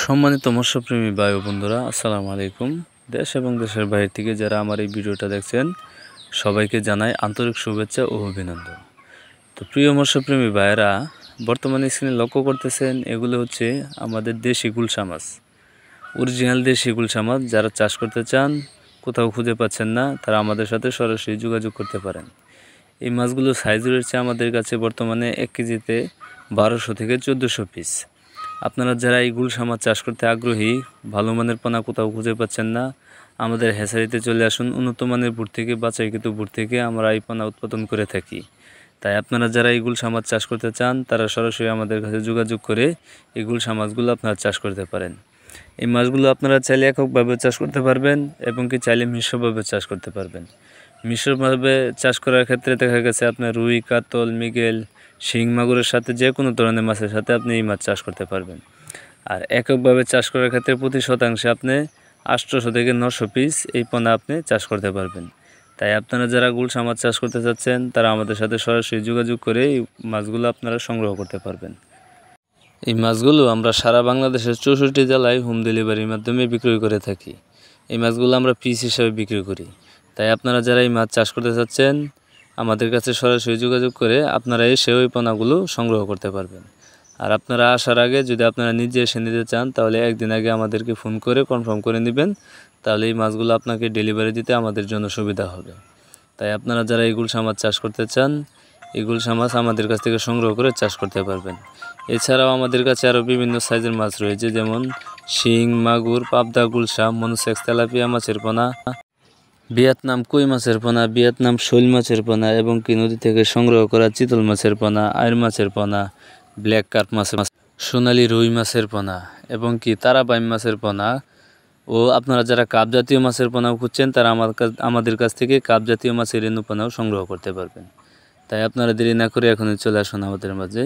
সম্মানিত মৎস্যপ্রেমী ভাই ও বন্ধুরা, আসসালামু আলাইকুম। দেশ এবং দেশের বাইরে থেকে যারা আমার এই ভিডিওটা দেখছেন সবাইকে জানাই আন্তরিক শুভেচ্ছা ও অভিনন্দন। তো প্রিয় মৎস্যপ্রেমী ভাইয়েরা, বর্তমানে স্ক্রিনে লক্ষ্য করতেছেন এগুলো হচ্ছে আমাদের দেশি গুলশা মাছ, অরিজিনাল দেশি গুলশা মাছ। যারা চাষ করতে চান, কোথাও খুঁজে পাচ্ছেন না, তারা আমাদের সাথে সরাসরি যোগাযোগ করতে পারেন। এই মাছগুলো সাইজ রয়েছে আমাদের কাছে বর্তমানে 1 কেজিতে 1200 থেকে 1400 পিস। আপনারা যারা এই গুলশা মাছ চাষ করতে আগ্রহী, ভালো মানের পোনা কোথাও খুঁজে পাচ্ছেন না, আমাদের হ্যাচারিতে চলে আসুন। উন্নত মানের বুট থেকে, বাছাইকৃত বুট থেকে আমরা এই পোনা উৎপাদন করে থাকি। তাই আপনারা যারা এই গুলশা মাছ চাষ করতে চান, তারা সরাসরি আমাদের কাছে যোগাযোগ করে এই গুলশা মাছগুলো আপনারা চাষ করতে পারেন। এই মাছগুলো আপনারা চাইলে এককভাবে চাষ করতে পারবেন এবং কি চাইলে মিশ্রভাবে চাষ করতে পারবেন। মিশ্রভাবে চাষ করার ক্ষেত্রে দেখা গেছে আপনার রুই, কাতল, মৃগেল, শিং মাগুরের সাথে যে কোনো ধরনের মাছের সাথে আপনি এই মাছ চাষ করতে পারবেন। আর এককভাবে চাষ করার ক্ষেত্রে প্রতি শতাংশে আপনি 800 থেকে 900 পিস এই পোনা আপনি চাষ করতে পারবেন। তাই আপনারা যারা গুলশা মাছ চাষ করতে চাচ্ছেন, তারা আমাদের সাথে সরাসরি যোগাযোগ করে এই মাছগুলো আপনারা সংগ্রহ করতে পারবেন। এই মাছগুলো আমরা সারা বাংলাদেশের 64 জেলায় হোম ডেলিভারির মাধ্যমে বিক্রয় করে থাকি। এই মাছগুলো আমরা পিস হিসাবে বিক্রি করি। তাই আপনারা যারা এই মাছ চাষ করতে চাচ্ছেন, আমাদের কাছে সরাসরি যোগাযোগ করে আপনারা এসে ওই পোনাগুলো সংগ্রহ করতে পারবেন। আর আপনারা আসার আগে যদি আপনারা নিজে এসে নিতে চান, তাহলে একদিন আগে আমাদেরকে ফোন করে কনফার্ম করে নেবেন, তাহলে এই মাছগুলো আপনাকে ডেলিভারি দিতে আমাদের জন্য সুবিধা হবে। তাই আপনারা যারা এই গুলশা মাছ চাষ করতে চান, এই গুলশা মাছ আমাদের কাছ থেকে সংগ্রহ করে চাষ করতে পারবেন। এছাড়াও আমাদের কাছে আরও বিভিন্ন সাইজের মাছ রয়েছে, যেমন শিং, মাগুর, পাবদা, গুলশা, মনোসেক্স, তেলাপিয়া মাছের পোনা, ভিয়েতনাম কই মাছের পোনা, ভিয়েতনাম শৈল মাছের পোনা এবং কি নদী থেকে সংগ্রহ করা চিতল মাছের পোনা, আইর মাছের পোনা, ব্ল্যাক কার্প মাছের, সোনালি রুই মাছের পোনা এবং কি তারাবাইম মাছের পোনা। ও আপনারা যারা কাপ জাতীয় মাছের পোনাও খুঁজছেন, তারা আমাদের কাছ থেকে কাপ জাতীয় মাছের রেণু পোনাও সংগ্রহ করতে পারবেন। তাই আপনারা দেরি না করে এখনই চলে আসুন আমাদের মাঝে।